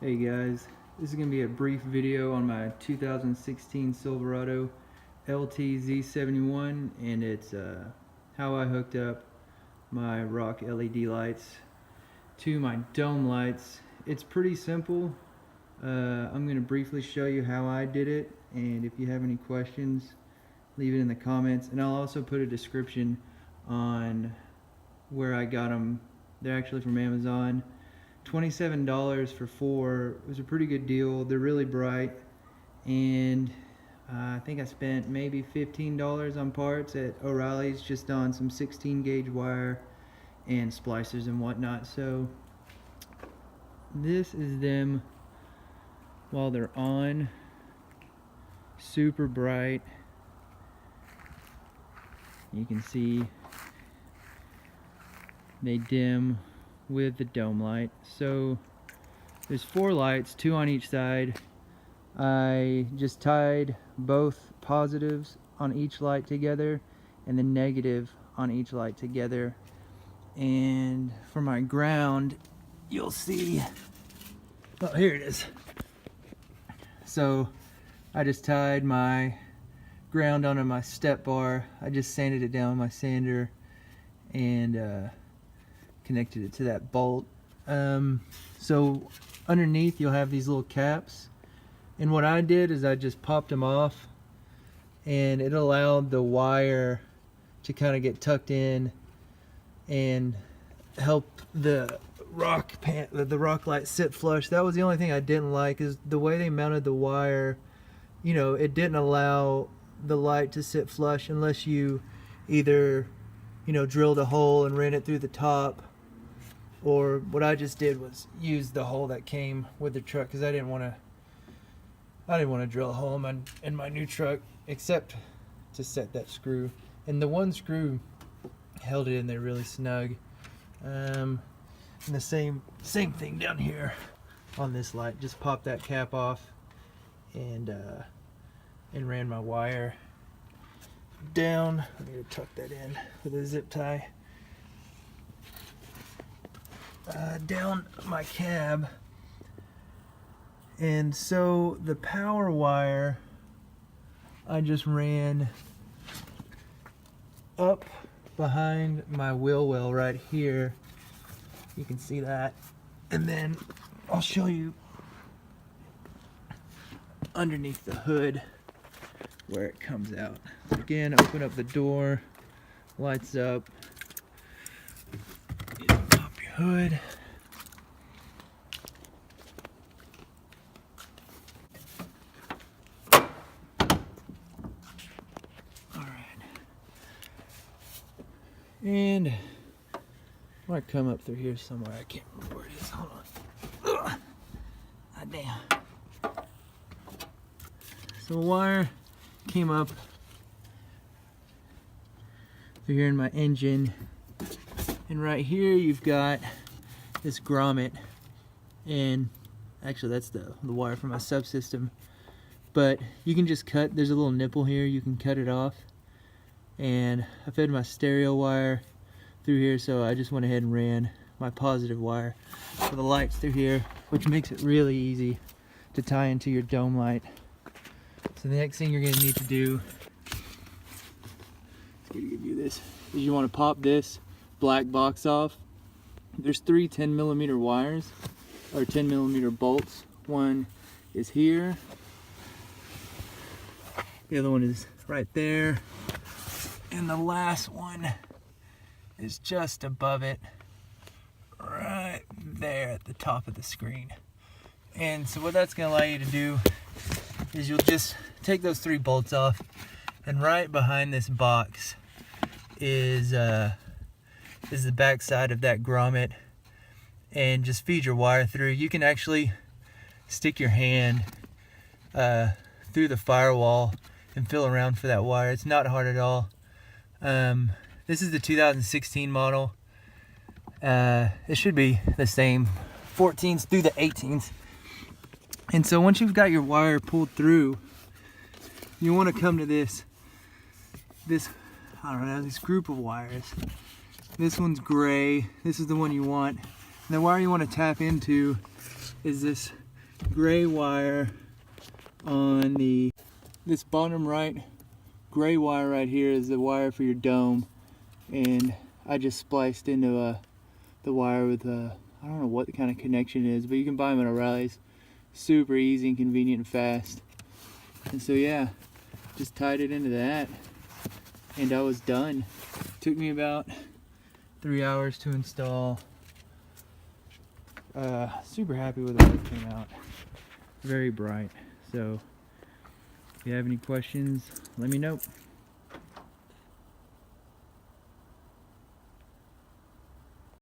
Hey guys, this is going to be a brief video on my 2016 Silverado LTZ71, and it's how I hooked up my rock LED lights to my dome lights. It's pretty simple. I'm going to briefly show you how I did it, and if you have any questions, leave it in the comments, and I'll also put a description on where I got them. They're actually from Amazon. $27 for 4 was a pretty good deal. They're really bright, and I think I spent maybe $15 on parts at O'Reilly's, just on some 16 gauge wire and splicers and whatnot. So this is them while they're on, super bright. You can see they dim with the dome light. So there's 4 lights, 2 on each side. I just tied both positives on each light together and the negative on each light together. And for my ground, you'll see, oh, here it is. So I just tied my ground onto my step bar. I just sanded it down with my sander and connected it to that bolt. So underneath you'll have these little caps, and what I did is I just popped them off, and it allowed the wire to kind of get tucked in and help the rock light sit flush. That was the only thing I didn't like, is the way they mounted the wire. You know, it didn't allow the light to sit flush unless you either, you know, drilled a hole and ran it through the top, or what I just did was use the hole that came with the truck, because I didn't want to drill a hole in my new truck, except to set that screw. And the one screw held it in there really snug. And the same thing down here on this light. Just popped that cap off and ran my wire down. I need to tuck that in with a zip tie. Down my cab, and so the power wire I just ran up behind my wheel well right here. You can see that, and then I'll show you underneath the hood where it comes out. Again, open up the door, lights up. Pop your hood. Alright. And I might come up through here somewhere. I can't remember where it is. Hold on. Ugh. Ah, damn. So the wire came up through here in my engine, and right here you've got this grommet, and actually that's the wire for my subsystem, but you can just cut, there's a little nipple here, you can cut it off, and I fed my stereo wire through here, so I just went ahead and ran my positive wire for the lights through here, which makes it really easy to tie into your dome light. So the next thing you're going to need to do, let's get a good view of this, is you want to pop this black box off. There's 3 10mm wires, or 10mm bolts. One is here, the other one is right there, and the last one is just above it, right there at the top of the screen. And so what that's going to allow you to do is you'll just take those 3 bolts off, and right behind this box is the back side of that grommet, and just feed your wire through. You can actually stick your hand through the firewall and feel around for that wire. It's not hard at all. This is the 2016 model. It should be the same 14s through the 18s. And so once you've got your wire pulled through, you want to come to this I don't know, this group of wires. This one's gray. This is the one you want. And the wire you want to tap into is this gray wire on this bottom right gray wire right here is the wire for your dome, and I just spliced into the wire with I don't know what the kind of connection is, but you can buy them at O'Reilly's. Super easy and convenient and fast. And so yeah, just tied it into that and I was done. Took me about 3 hours to install. Super happy with the way it came out. Very bright. So if you have any questions, let me know.